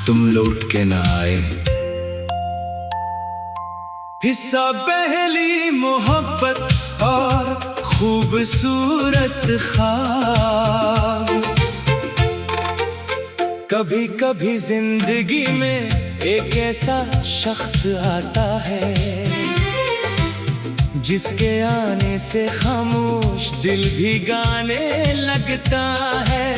तुम लौट के न आए। हिस्सा पहली मोहब्बत और खूबसूरत ख्वाब। कभी कभी जिंदगी में एक ऐसा शख्स आता है जिसके आने से खामोश दिल भी गाने लगता है,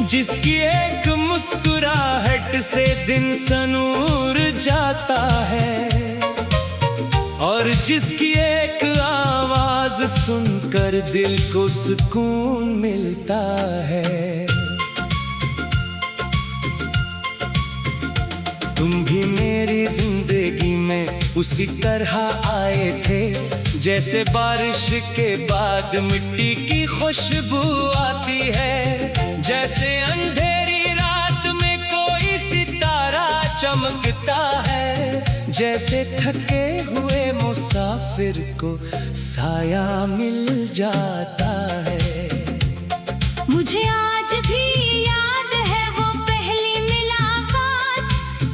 जिसकी एक मुस्कुराहट से दिन सनूर जाता है, और जिसकी एक आवाज सुनकर दिल को सुकून मिलता है। तुम भी मेरी जिंदगी में उसी तरह आए थे जैसे बारिश के बाद मिट्टी की खुशबू आती है, जैसे अंधेरी रात में कोई सितारा चमकता है, जैसे थके हुए मुसाफिर को साया मिल जाता है। मुझे आज भी याद है वो पहली मुलाकात,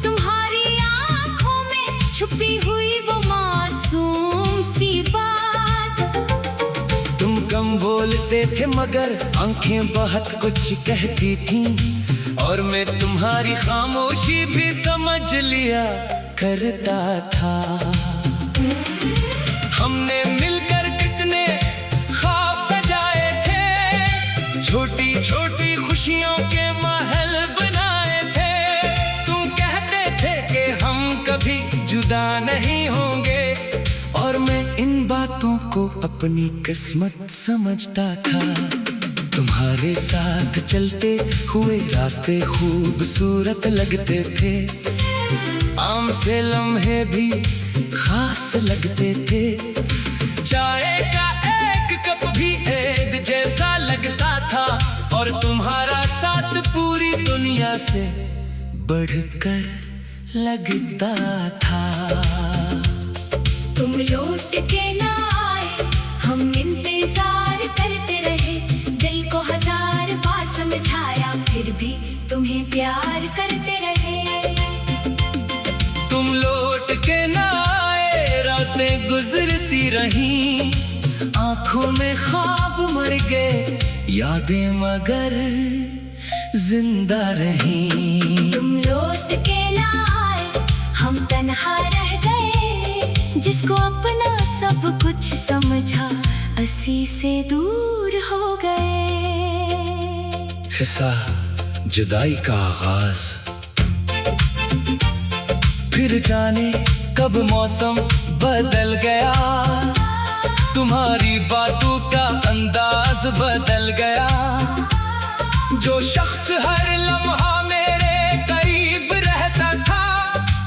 तुम्हारी आंखों में छुपी हुई वो मासूम सी बात। तुम कम बोलते थे मगर आंखें बहुत कुछ कहती थीं, और मैं तुम्हारी खामोशी भी समझ लिया करता था। हमने मिलकर कितने ख्वाब सजाए थे, छोटी छोटी खुशियों के महल बनाए थे। तुम कहते थे कि हम कभी जुदा नहीं होंगे, और मैं इन बातों को अपनी किस्मत समझता था। तुम्हारे साथ चलते हुए रास्ते खूबसूरत लगते थे, आम से लम्हे भी खास लगते थे। चाय का एक कप भी ईद जैसा लगता था, और तुम्हारा साथ पूरी दुनिया से बढ़कर लगता था। तुम लौट के ना आए, हम इंतजार करते रहे, दिल को हजार बार समझाया फिर भी तुम्हें प्यार करते रहे। तुम लौट के ना आए, रातें गुजरती रहीं, आंखों में ख्वाब मर गए, यादें मगर जिंदा रहीं। तुम लौट के ना आए, हम तन्हा रह गए, जिसको अपना सब कुछ समझा असी से दूर हो गए। हिस्सा जुदाई का आगाज। फिर जाने कब मौसम बदल गया, तुम्हारी बातों का अंदाज बदल गया। जो शख्स हर लम्हा मेरे करीब रहता था,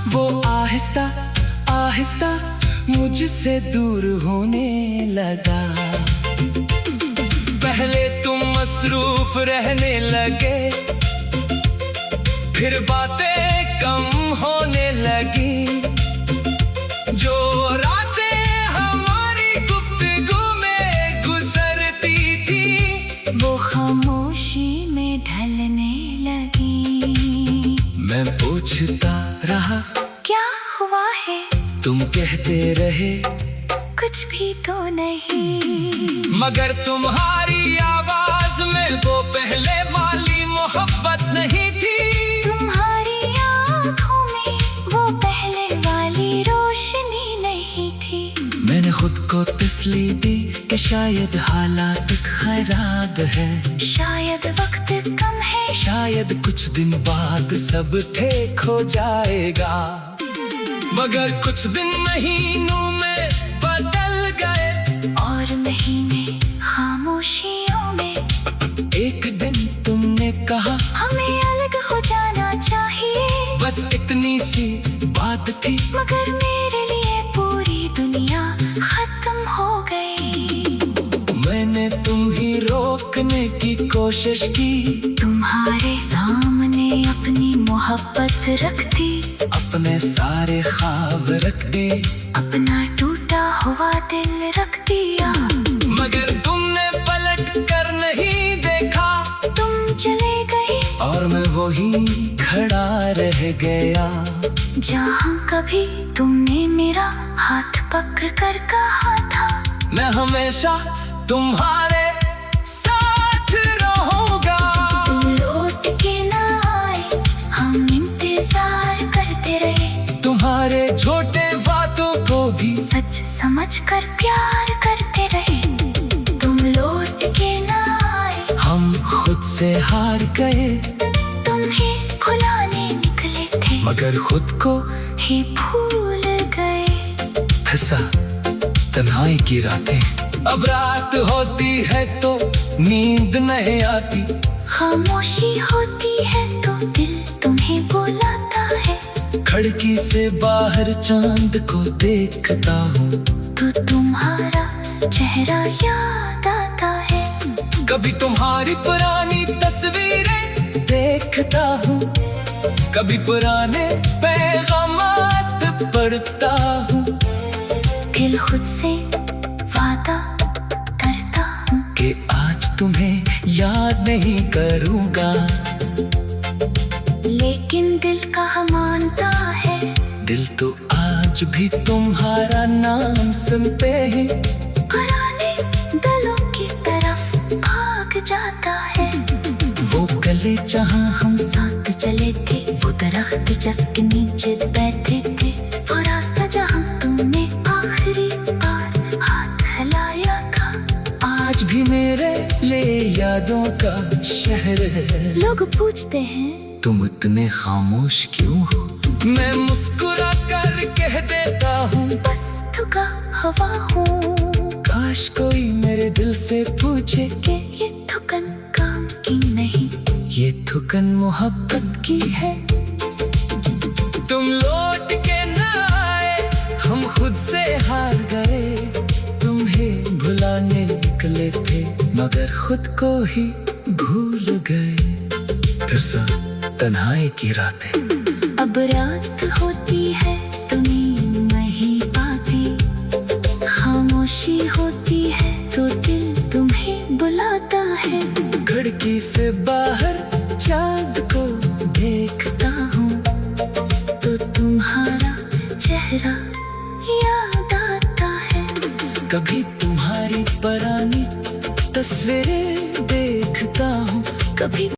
वो आहिस्ता आहिस्ता मुझसे दूर होने लगा। पहले तुम मसरूफ रहने लगे, फिर बातें कम होने लगी। जो रातें हमारी गुफ्तगू में गुजरती थी, वो खामोशी में ढलने लगी। मैं पूछता रहा क्या हुआ है, तुम कहते रहे कुछ भी तो नहीं। मगर तुम्हारी आवाज में वो पहले वाली मोहब्बत नहीं थी। तुम्हारी आंखों में वो पहले वाली रोशनी नहीं थी। मैंने खुद को तसल्ली दी कि शायद हालात खराब है, शायद वक्त कम है, शायद कुछ दिन बाद सब ठीक हो जाएगा। मगर कुछ दिन महीनों में बदल गए, और महीने खामोशियों में। एक दिन तुमने कहा हमें अलग हो जाना चाहिए, बस इतनी सी बात थी, मगर मेरे लिए पूरी दुनिया खत्म हो गई। मैंने तुम्हें रोकने की कोशिश की, तुम्हारे सामने अपनी मोहब्बत रख दी, अपने सारे ख्वाब रख दी, अपना टूटा हुआ दिल रख दिया। मगर तुमने पलट कर नहीं देखा, तुम चले गए और और मैं वही खड़ा रह गया जहाँ कभी तुमने मेरा हाथ पकड़ कर कहा था, मैं हमेशा तुम्हारे साथ रहूंगा। तुम लौट के ना आए, हम इंतजार करते रहे। तुम्हारे झूठे बातों को भी सच समझ कर प्यार करते रहे। तुम लौट के ना आए, हम खुद से हार गए। तुम्हें भुलाने निकले थे, मगर खुद को ही भूल गए। फंसा तन्हाई की रातें, अब रात होती है तो नींद नहीं आती। खामोशी होती है तो दिल तुम्हें बुलाता है। खिड़की से बाहर चांद को देखता हूँ, तो तुम्हारा चेहरा याद आता है। कभी तुम्हारी पुरानी तस्वीरें देखता हूँ, कभी पुराने पैगामात पढ़ता हूँ। दिल खुद से वादा करता हूँ कि आज तुम्हें याद नहीं करूँगा, लेकिन दिल कहाँ मानता है। दिल तो आज भी तुम्हारा नाम सुनते ही पुराने दिलों की तरफ भाग जाता है। वो गले जहाँ हम साथ चले थे, वो दरख्त जिसके नीचे बैठे थे, वो रास्ता जहाँ तुमने आखिरी बार हाथ हिलाया था, आज भी मेरे लिए यादों का शहर है। लोग पूछते हैं तुम इतने खामोश क्यों हो, मैं मुस्कुरा कर कह देता हूँ बस थका हवा हूँ। काश कोई मेरे दिल से पूछे कि ये थकन काम की नहीं, ये थुकन मोहब्बत की है। तुम लौट के ना आए, हम खुद से हार गए। तुम्हें भुलाने निकले थे, मगर खुद को ही भूल गए। फिर से तन्हाई की रातें, अब रात होती है तो नींद नहीं आती। खामोशी होती है तो दिल तुम्हें बुलाता है। खिड़की से बाहर चांद को देखता हूँ, तो तुम्हारा चेहरा याद आता है। कभी तुम्हारी पुरानी तस्वीरें देखता हूँ, कभी